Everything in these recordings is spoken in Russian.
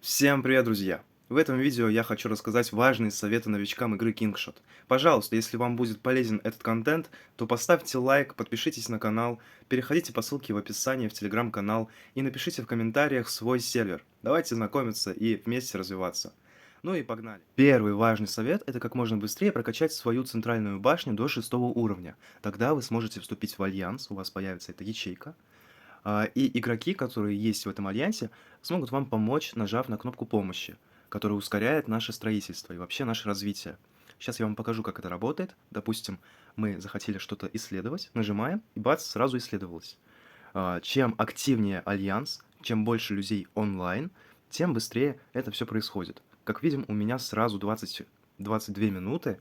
Всем привет, друзья! В этом видео я хочу рассказать важные советы новичкам игры Kingshot. Пожалуйста, если вам будет полезен этот контент, то поставьте лайк, подпишитесь на канал, переходите по ссылке в описании в телеграм-канал и напишите в комментариях свой сервер. Давайте знакомиться и вместе развиваться. Ну и погнали. Первый важный совет — это как можно быстрее прокачать свою центральную башню до 6 уровня. Тогда вы сможете вступить в альянс, у вас появится эта ячейка, и игроки, которые есть в этом альянсе, смогут вам помочь, нажав на кнопку помощи, которая ускоряет наше строительство и вообще наше развитие. Сейчас я вам покажу, как это работает. Допустим, мы захотели что-то исследовать, нажимаем, и бац, сразу исследовалось. Чем активнее альянс, чем больше людей онлайн, тем быстрее это все происходит. Как видим, у меня сразу 22 минуты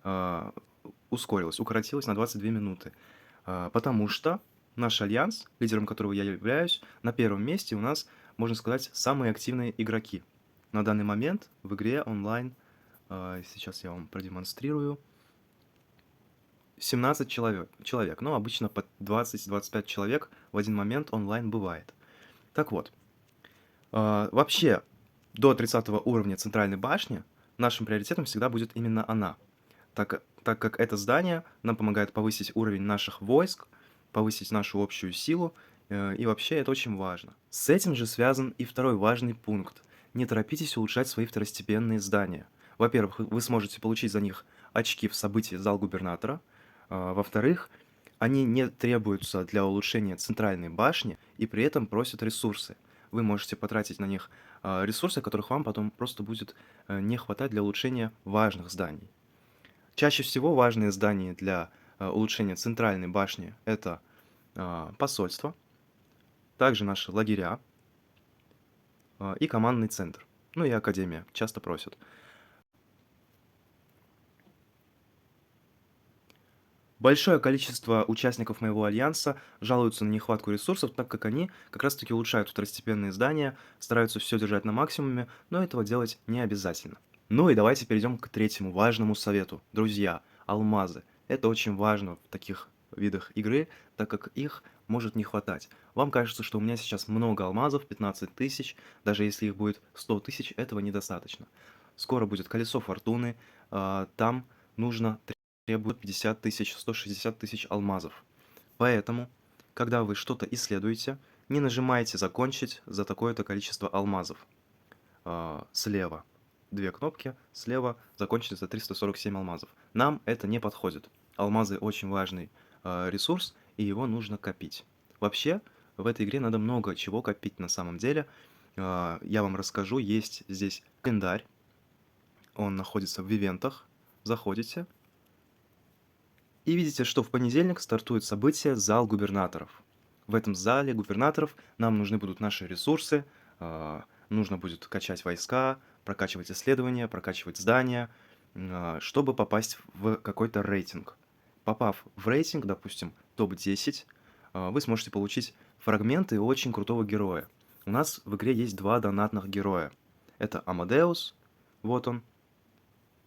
а, укоротилось на 22 минуты. Потому что наш альянс, лидером которого я являюсь, на первом месте у нас, можно сказать, самые активные игроки. На данный момент в игре онлайн, сейчас я вам продемонстрирую, 17 человек. Но обычно под 20-25 человек в один момент онлайн бывает. Так вот, вообще до 30 уровня центральной башни нашим приоритетом всегда будет именно она, так как это здание нам помогает повысить уровень наших войск, повысить нашу общую силу, и вообще это очень важно. С этим же связан и второй важный пункт. Не торопитесь улучшать свои второстепенные здания. Во-первых, вы сможете получить за них очки в событии «Зал губернатора». Во-вторых, они не требуются для улучшения центральной башни и при этом просят ресурсы. Вы можете потратить на них ресурсы, которых вам потом просто будет не хватать для улучшения важных зданий. Чаще всего важные здания для улучшения центральной башни — это посольство, также наши лагеря и командный центр. Ну и академия часто просят. Большое количество участников моего альянса жалуются на нехватку ресурсов, так как они как раз-таки улучшают второстепенные здания, стараются все держать на максимуме, но этого делать не обязательно. Ну и давайте перейдем к третьему важному совету. Друзья, алмазы. Это очень важно в таких видах игры, так как их может не хватать. Вам кажется, что у меня сейчас много алмазов, 15 тысяч, даже если их будет 100 тысяч, этого недостаточно. Скоро будет колесо фортуны, там нужно требует 50 тысяч, 160 тысяч алмазов. Поэтому, когда вы что-то исследуете, не нажимайте «Закончить» за такое-то количество алмазов. Слева две кнопки, слева «Закончить» за 347 алмазов. Нам это не подходит. Алмазы очень важный ресурс, и его нужно копить. Вообще, в этой игре надо много чего копить на самом деле. Я вам расскажу, есть здесь календарь, он находится в ивентах, заходите, и видите, что в понедельник стартует событие «Зал губернаторов». В этом зале губернаторов нам нужны будут наши ресурсы, нужно будет качать войска, прокачивать исследования, прокачивать здания, чтобы попасть в какой-то рейтинг. Попав в рейтинг, допустим, топ-10, вы сможете получить фрагменты очень крутого героя. У нас в игре есть два донатных героя. Это Амадеус, вот он,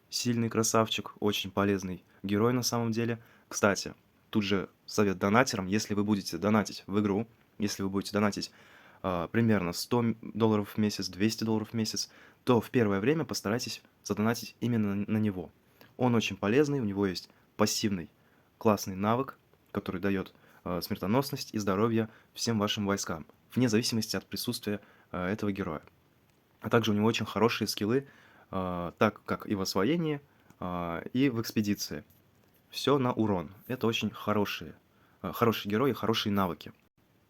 сильный красавчик, очень полезный герой на самом деле. Кстати, тут же совет донатерам: если вы будете донатить в игру, если вы будете донатить примерно $100 в месяц, $200 в месяц, то в первое время постарайтесь задонатить именно на него. Он очень полезный, у него есть пассивный классный навык, который дает смертоносность и здоровье всем вашим войскам, вне зависимости от присутствия этого героя. А также у него очень хорошие скиллы, так как и в освоении, и в экспедиции. Все на урон. Это очень хороший герой и хорошие навыки.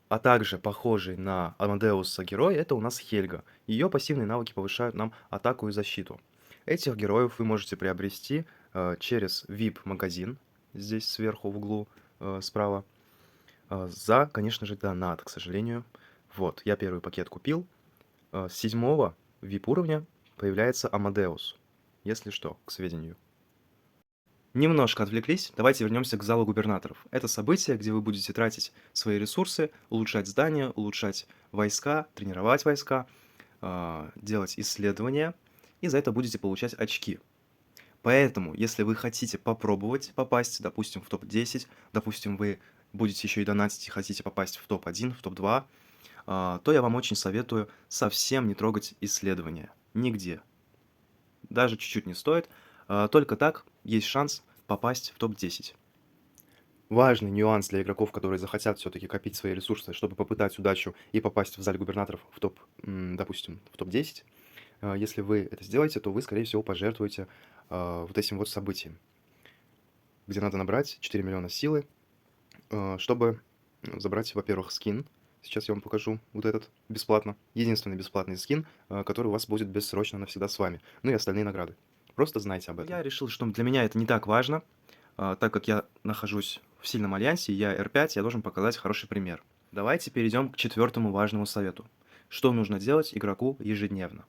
А также похожий на Амадеуса герой — это у нас Хельга. Ее пассивные навыки повышают нам атаку и защиту. Этих героев вы можете приобрести через VIP-магазин, здесь сверху в углу справа, за, конечно же, донат, к сожалению. Вот, я первый пакет купил. С 7 VIP-уровня появляется Амадеус, если что, к сведению. Немножко отвлеклись, давайте вернемся к залу губернаторов. Это событие, где вы будете тратить свои ресурсы, улучшать здания, улучшать войска, тренировать войска, делать исследования, и за это будете получать очки. Поэтому, если вы хотите попробовать попасть, допустим, в топ-10, допустим, вы будете еще и донатить и хотите попасть в топ-1, в топ-2, то я вам очень советую совсем не трогать исследования. Нигде. Даже чуть-чуть не стоит. Только так есть шанс попасть в топ-10. Важный нюанс для игроков, которые захотят все-таки копить свои ресурсы, чтобы попытать удачу и попасть в зале губернаторов в топ, допустим, в топ-10. Если вы это сделаете, то вы, скорее всего, пожертвуете вот этим вот событием, где надо набрать 4 миллиона силы, чтобы забрать, во-первых, скин. Сейчас я вам покажу вот этот бесплатно. Единственный бесплатный скин, который у вас будет бессрочно навсегда с вами. Ну и остальные награды. Просто знайте об этом. Я решил, что для меня это не так важно, так как я нахожусь в сильном альянсе, я R5, я должен показать хороший пример. Давайте перейдем к четвертому важному совету. Что нужно делать игроку ежедневно?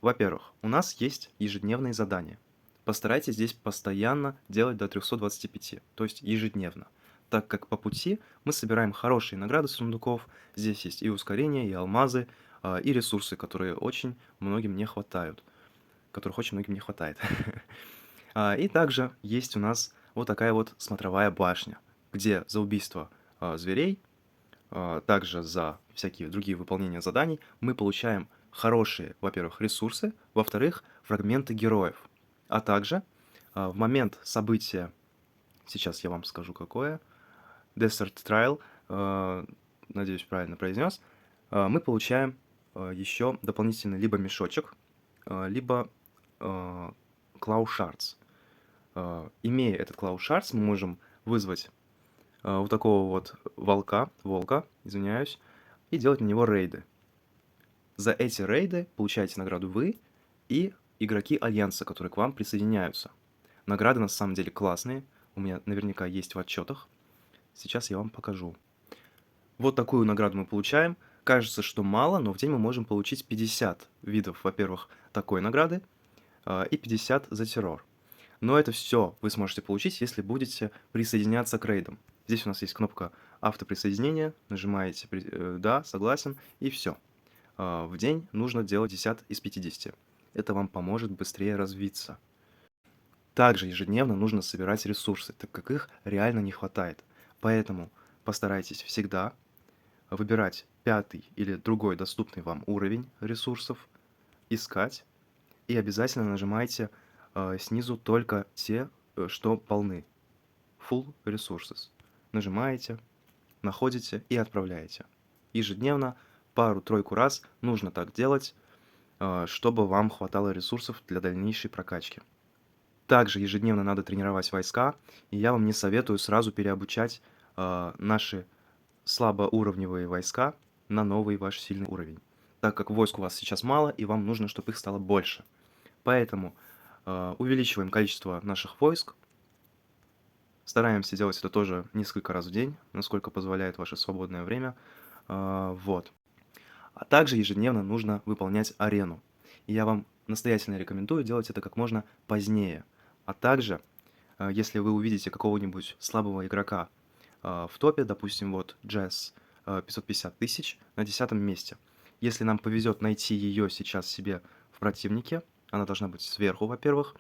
Во-первых, у нас есть ежедневные задания. Постарайтесь здесь постоянно делать до 325, то есть ежедневно, так как по пути мы собираем хорошие награды с сундуков, здесь есть и ускорения, и алмазы, и ресурсы, которые очень многим не хватают, которых очень многим не хватает. И также есть у нас вот такая вот смотровая башня, где за убийство зверей, также за всякие другие выполнения заданий мы получаем хорошие, во-первых, ресурсы, во-вторых, фрагменты героев. А также в момент события, сейчас я вам скажу какое, Desert Trial, надеюсь, правильно произнес, мы получаем еще дополнительный либо мешочек, либо Claw Shards. Имея этот Claw Shards, мы можем вызвать вот такого вот волка, извиняюсь, и делать на него рейды. За эти рейды получаете награду вы и игроки Альянса, которые к вам присоединяются. Награды на самом деле классные, у меня наверняка есть в отчетах. Сейчас я вам покажу. Вот такую награду мы получаем. Кажется, что мало, но в день мы можем получить 50 видов, во-первых, такой награды и 50 за террор. Но это все вы сможете получить, если будете присоединяться к рейдам. Здесь у нас есть кнопка автоприсоединения, нажимаете «Да», «Согласен» и все. В день нужно делать 50 из 50. Это вам поможет быстрее развиться. Также ежедневно нужно собирать ресурсы, так как их реально не хватает. Поэтому постарайтесь всегда выбирать 5-й или другой доступный вам уровень ресурсов, искать, и обязательно нажимайте снизу только те, что полны. Full Resources. Нажимаете, находите и отправляете. Ежедневно, пару-тройку раз нужно так делать, чтобы вам хватало ресурсов для дальнейшей прокачки. Также ежедневно надо тренировать войска, и я вам не советую сразу переобучать наши слабоуровневые войска на новый ваш сильный уровень, так как войск у вас сейчас мало, и вам нужно, чтобы их стало больше. Поэтому увеличиваем количество наших войск, стараемся делать это тоже несколько раз в день, насколько позволяет ваше свободное время. Вот. А также ежедневно нужно выполнять арену. И я вам настоятельно рекомендую делать это как можно позднее. А также, если вы увидите какого-нибудь слабого игрока в топе, допустим, вот Jazz 550 тысяч на 10 месте. Если нам повезет найти ее сейчас себе в противнике, она должна быть сверху, во-первых,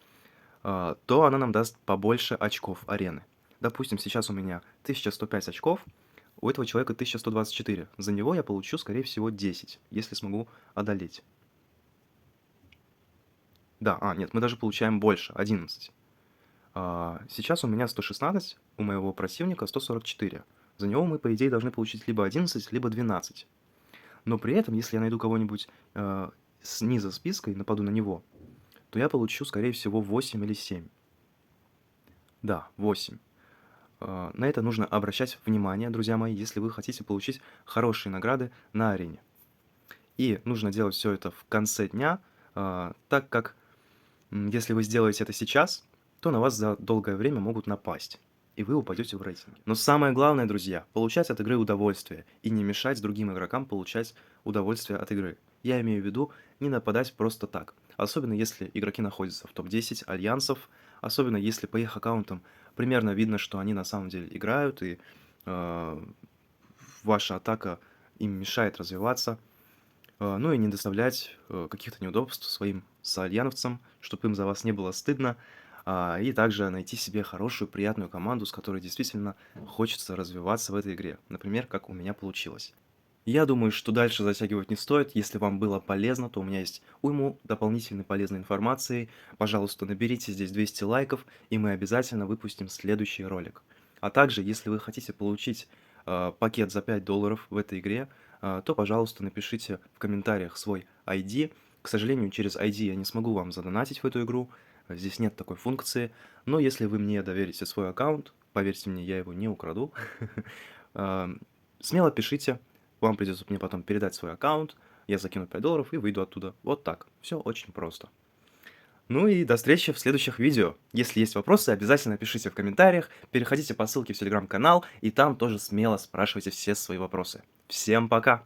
то она нам даст побольше очков арены. Допустим, сейчас у меня 1105 очков, у этого человека 1124. За него я получу, скорее всего, 10, если смогу одолеть. Да, нет, мы даже получаем больше, 11. Сейчас у меня 116, у моего противника 144. За него мы, по идее, должны получить либо 11, либо 12. Но при этом, если я найду кого-нибудь снизу списка и нападу на него, то я получу, скорее всего, 8 или 7. Да, 8. На это нужно обращать внимание, друзья мои, если вы хотите получить хорошие награды на арене. И нужно делать все это в конце дня, так как если вы сделаете это сейчас, то на вас за долгое время могут напасть, и вы упадете в рейтинге. Но самое главное, друзья, получать от игры удовольствие и не мешать другим игрокам получать удовольствие от игры. Я имею в виду не нападать просто так, особенно если игроки находятся в топ-10 альянсов, особенно если по их аккаунтам примерно видно, что они на самом деле играют, и ваша атака им мешает развиваться. Ну и не доставлять каких-то неудобств своим соальяновцам, чтобы им за вас не было стыдно, и также найти себе хорошую, приятную команду, с которой действительно хочется развиваться в этой игре. Например, как у меня получилось. Я думаю, что дальше затягивать не стоит. Если вам было полезно, то у меня есть уйму дополнительной полезной информации. Пожалуйста, наберите здесь 200 лайков, и мы обязательно выпустим следующий ролик. А также, если вы хотите получить пакет за $5 в этой игре, то, пожалуйста, напишите в комментариях свой ID. К сожалению, через ID я не смогу вам задонатить в эту игру. Здесь нет такой функции. Но если вы мне доверите свой аккаунт, поверьте мне, я его не украду, а, смело пишите. Вам придется мне потом передать свой аккаунт, я закину $5 и выйду оттуда. Вот так. Все очень просто. Ну и до встречи в следующих видео. Если есть вопросы, обязательно пишите в комментариях, переходите по ссылке в телеграм-канал, и там тоже смело спрашивайте все свои вопросы. Всем пока!